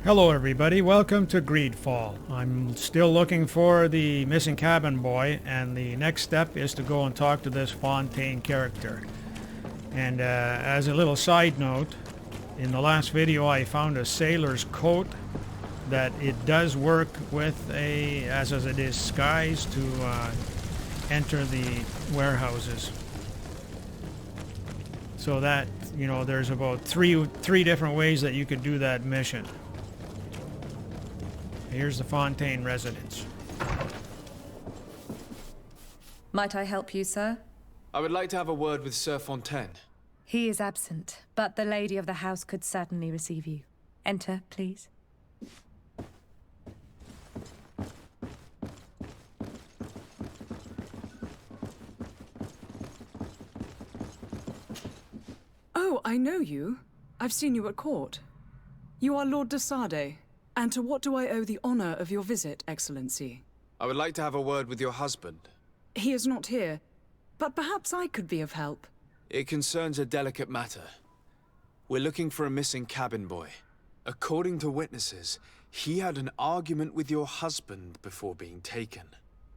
Hello everybody, welcome to Greedfall. I'm still looking for the missing cabin boy, and the next step is to go and talk to this Fontaine character. And as a little side note, in the last video I found a sailor's coat that it does work with as a disguise to enter the warehouses. So that, you know, there's about three different ways that you could do that mission. Here's the Fontaine residence. Might I help you, sir? I would like to have a word with Sir Fontaine. He is absent, but the lady of the house could certainly receive you. Enter, please. Oh, I know you. I've seen you at court. You are Lord de Sade. And to what do I owe the honor of your visit, Excellency? I would like to have a word with your husband. He is not here, but perhaps I could be of help. It concerns a delicate matter. We're looking for a missing cabin boy. According to witnesses, he had an argument with your husband before being taken.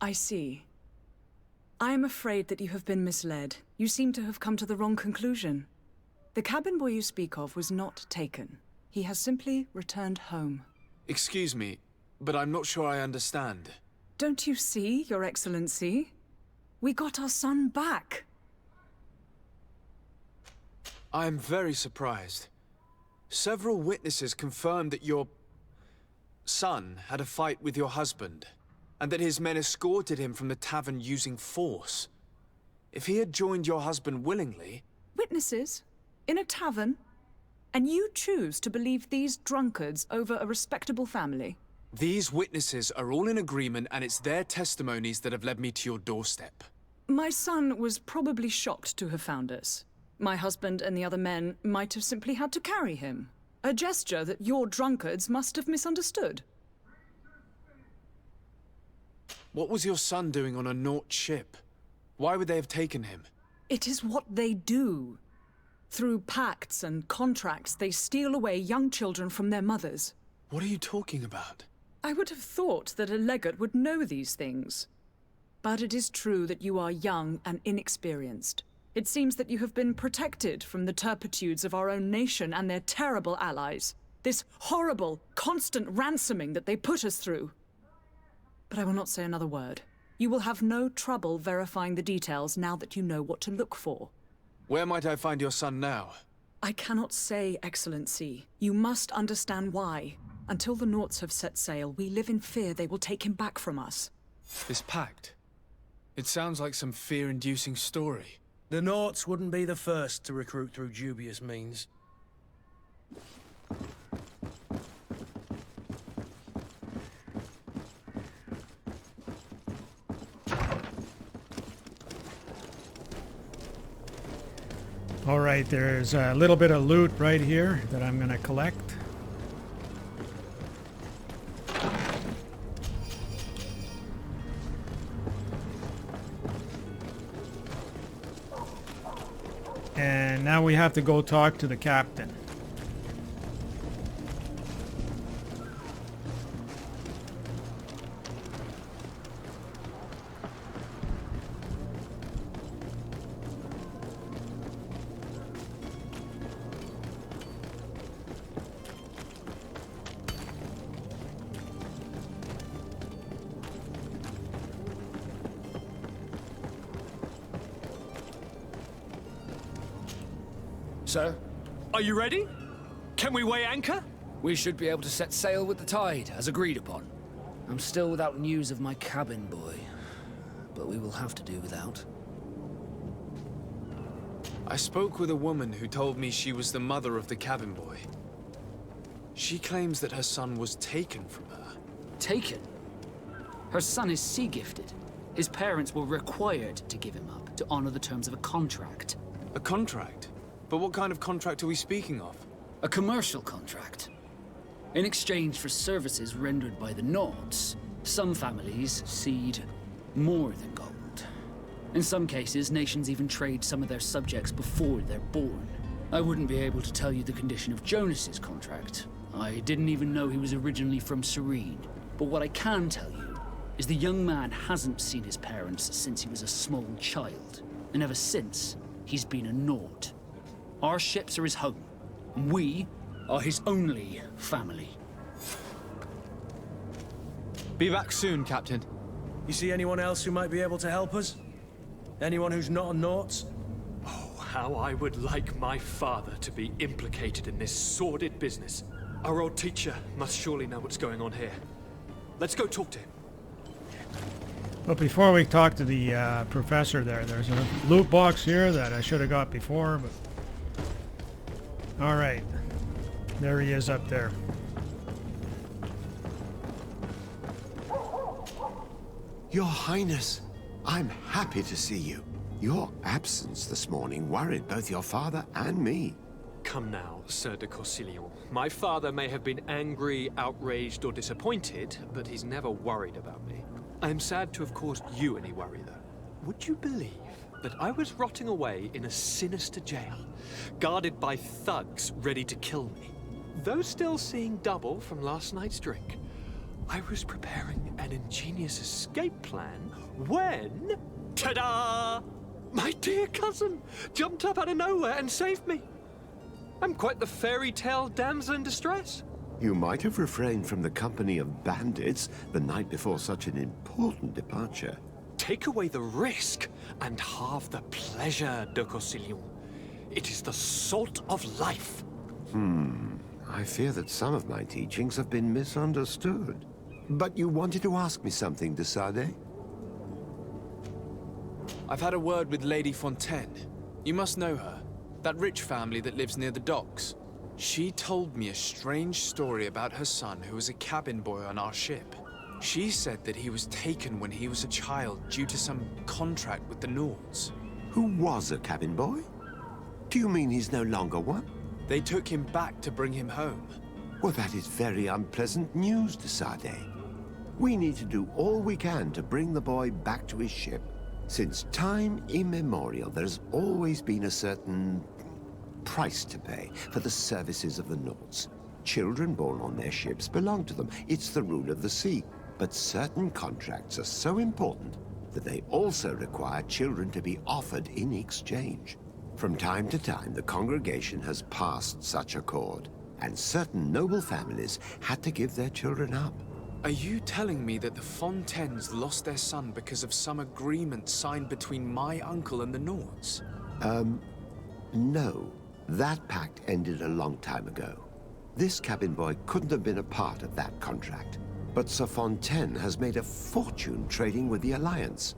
I see. I am afraid that you have been misled. You seem to have come to the wrong conclusion. The cabin boy you speak of was not taken. He has simply returned home. Excuse me, but I'm not sure I understand. Don't you see, Your Excellency? We got our son back. I am very surprised. Several witnesses confirmed that your son had a fight with your husband, and that his men escorted him from the tavern using force. If he had joined your husband willingly... Witnesses? In a tavern? And you choose to believe these drunkards over a respectable family? These witnesses are all in agreement, and it's their testimonies that have led me to your doorstep. My son was probably shocked to have found us. My husband and the other men might have simply had to carry him. A gesture that your drunkards must have misunderstood. What was your son doing on a Naut ship? Why would they have taken him? It is what they do. Through pacts and contracts, they steal away young children from their mothers. What are you talking about? I would have thought that a legate would know these things. But it is true that you are young and inexperienced. It seems that you have been protected from the turpitudes of our own nation and their terrible allies. This horrible, constant ransoming that they put us through. But I will not say another word. You will have no trouble verifying the details now that you know what to look for. Where might I find your son now? I cannot say, Excellency. You must understand why. Until the Nauts have set sail, we live in fear they will take him back from us. This pact? It sounds like some fear-inducing story. The Nauts wouldn't be the first to recruit through dubious means. Alright, there's a little bit of loot right here that I'm going to collect. And now we have to go talk to the captain. Sir, Are you ready? Can we weigh anchor? we should be able to set sail with the tide, as agreed upon. I'm still without news of my cabin boy, but we will have to do without. I spoke with a woman who told me she was the mother of the cabin boy. She claims that her son was taken from her. Taken? Her son is sea-gifted. His parents were required to give him up, to honor the terms of a contract. A contract? But what kind of contract are we speaking of? A commercial contract. In exchange for services rendered by the Nauts, some families cede more than gold. In some cases, nations even trade some of their subjects before they're born. I wouldn't be able to tell you the condition of Jonas's contract, I didn't even know he was originally from Serene. But what I can tell you is the young man hasn't seen his parents since he was a small child. And ever since, he's been a Nord. Our ships are his home. And we are his only family. Be back soon, Captain. You see anyone else who might be able to help us? Anyone who's not a Naut? Oh, how I would like my father to be implicated in this sordid business. Our old teacher must surely know what's going on here. Let's go talk to him. But before we talk to the professor there's a loot box here that I should have got before, but... Alright. There he is up there. Your Highness, I'm happy to see you. Your absence this morning worried both your father and me. Come now, Sir de Corsillon. My father may have been angry, outraged, or disappointed, but he's never worried about me. I am sad to have caused you any worry, though. Would you believe that I was rotting away in a sinister jail, guarded by thugs ready to kill me? Though still seeing double from last night's drink, I was preparing an ingenious escape plan when... Ta-da! My dear cousin jumped up out of nowhere and saved me. I'm quite the fairy tale damsel in distress. You might have refrained from the company of bandits the night before such an important departure. Take away the risk and halve the pleasure, de Corsillon. It is the salt of life. I fear that some of my teachings have been misunderstood. But you wanted to ask me something, de Sade? I've had a word with Lady Fontaine. You must know her. That rich family that lives near the docks. She told me a strange story about her son who was a cabin boy on our ship. She said that he was taken when he was a child due to some contract with the Nords. Who was a cabin boy? Do you mean he's no longer one? They took him back to bring him home. Well, that is very unpleasant news, de Sade. We need to do all we can to bring the boy back to his ship. Since time immemorial, there's always been a certain price to pay for the services of the Nords. Children born on their ships belong to them. It's the rule of the sea. But certain contracts are so important that they also require children to be offered in exchange. From time to time, the congregation has passed such accord, and certain noble families had to give their children up. Are you telling me that the Fontaines lost their son because of some agreement signed between my uncle and the Nords? No. That pact ended a long time ago. This cabin boy couldn't have been a part of that contract. But Sir Fontaine has made a fortune trading with the Alliance,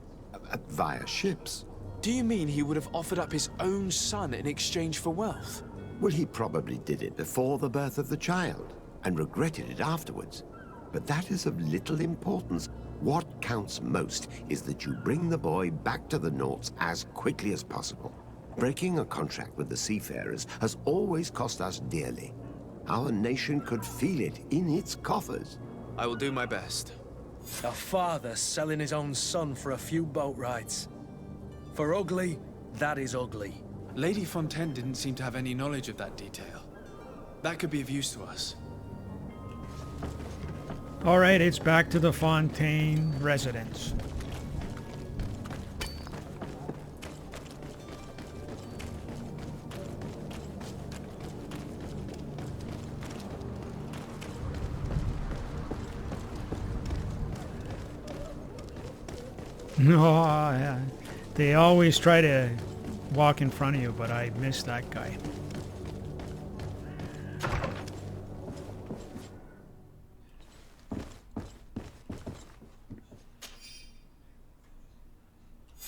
via ships. Do you mean he would have offered up his own son in exchange for wealth? Well, he probably did it before the birth of the child, and regretted it afterwards. But that is of little importance. What counts most is that you bring the boy back to the Nords as quickly as possible. Breaking a contract with the seafarers has always cost us dearly. Our nation could feel it in its coffers. I will do my best. A father selling his own son for a few boat rides. For ugly, that is ugly. Lady Fontaine didn't seem to have any knowledge of that detail. That could be of use to us. Alright, it's back to the Fontaine residence. No, yeah. They always try to walk in front of you, but I missed that guy.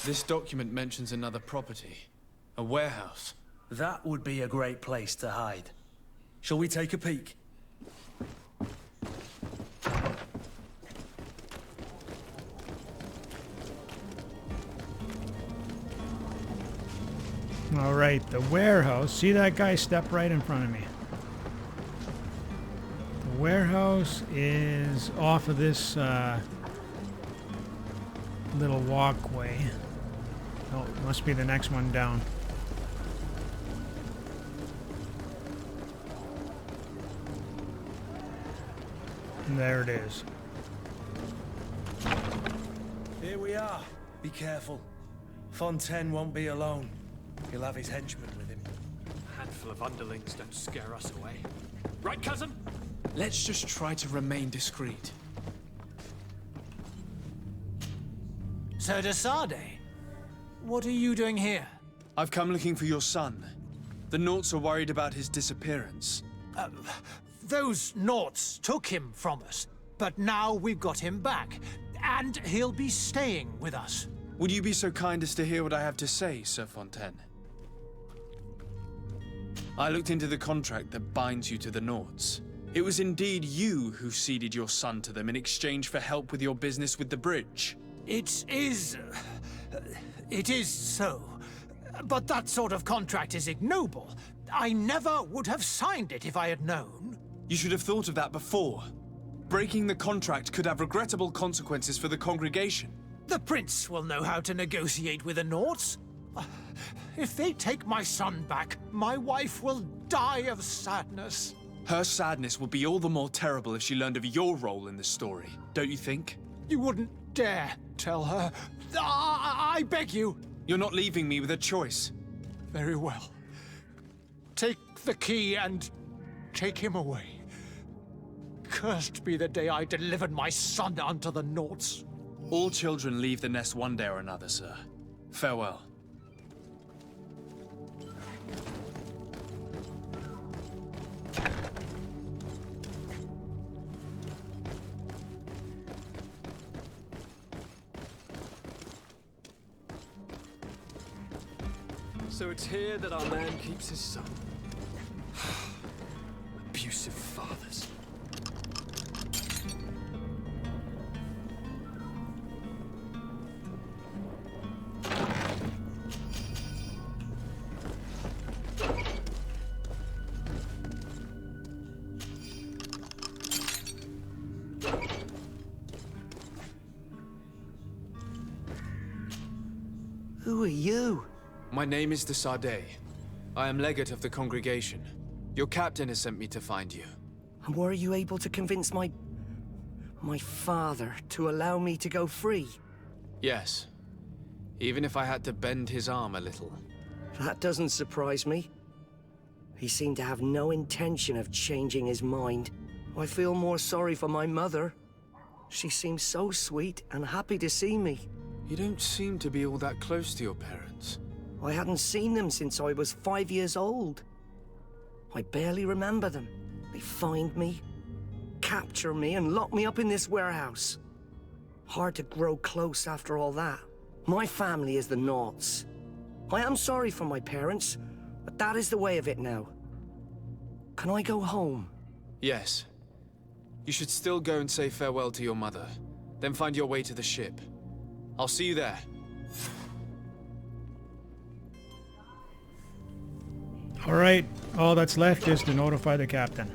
This document mentions another property. A warehouse. That would be a great place to hide. Shall we take a peek? All right, the warehouse. See that guy step right in front of me. The warehouse is off of this little walkway. Oh, it must be the next one down. And there it is. Here we are. Be careful. Fontaine won't be alone. He'll have his henchmen with him. A handful of underlings don't scare us away. Right, cousin? Let's just try to remain discreet. Sir de Sade, what are you doing here? I've come looking for your son. The Naughts are worried about his disappearance. Those Naughts took him from us, but now we've got him back, and he'll be staying with us. Would you be so kind as to hear what I have to say, Sir Fontaine? I looked into the contract that binds you to the Naughts. It was indeed you who ceded your son to them in exchange for help with your business with the bridge. It is so. But that sort of contract is ignoble. I never would have signed it if I had known. You should have thought of that before. Breaking the contract could have regrettable consequences for the congregation. The prince will know how to negotiate with the Naughts. If they take my son back, my wife will die of sadness. Her sadness would be all the more terrible if she learned of your role in the story, don't you think? You wouldn't dare tell her. I beg you. You're not leaving me with a choice. Very well. Take the key and take him away. Cursed be the day I delivered my son unto the Naughts. All children leave the nest one day or another, sir. Farewell. So it's here that our man keeps his son. Abusive fathers. Who are you? My name is de Sade. I am legate of the congregation. Your captain has sent me to find you. And were you able to convince my father to allow me to go free? Yes. Even if I had to bend his arm a little. That doesn't surprise me. He seemed to have no intention of changing his mind. I feel more sorry for my mother. She seems so sweet and happy to see me. You don't seem to be all that close to your parents. I hadn't seen them since I was 5 years old. I barely remember them. They find me, capture me, and lock me up in this warehouse. Hard to grow close after all that. My family is the Naughts. I am sorry for my parents, but that is the way of it now. Can I go home? Yes. You should still go and say farewell to your mother. Then find your way to the ship. I'll see you there. All right, all that's left is to notify the captain.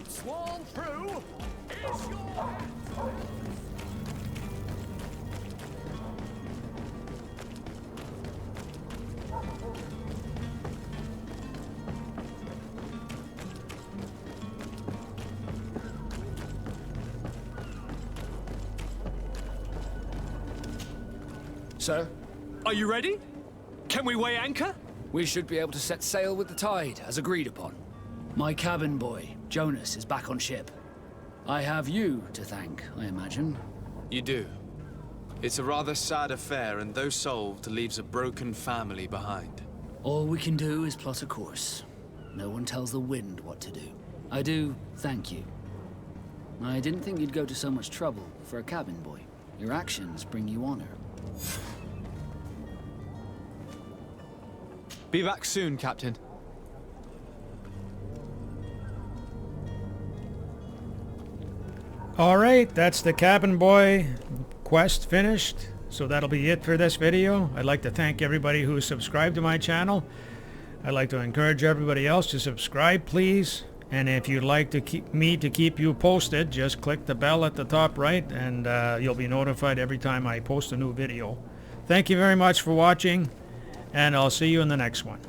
Sworn through is your... Sir? Are you ready? Can we weigh anchor? We should be able to set sail with the tide, as agreed upon. My cabin boy, Jonas, is back on ship. I have you to thank, I imagine. You do. It's a rather sad affair, and though solved, leaves a broken family behind. All we can do is plot a course. No one tells the wind what to do. I do thank you. I didn't think you'd go to so much trouble for a cabin boy. Your actions bring you honor. Be back soon, Captain. Alright, that's the cabin boy quest finished. So that'll be it for this video. I'd like to thank everybody who subscribed to my channel. I'd like to encourage everybody else to subscribe, please. And if you'd like to keep you posted, just click the bell at the top right and you'll be notified every time I post a new video. Thank you very much for watching, and I'll see you in the next one.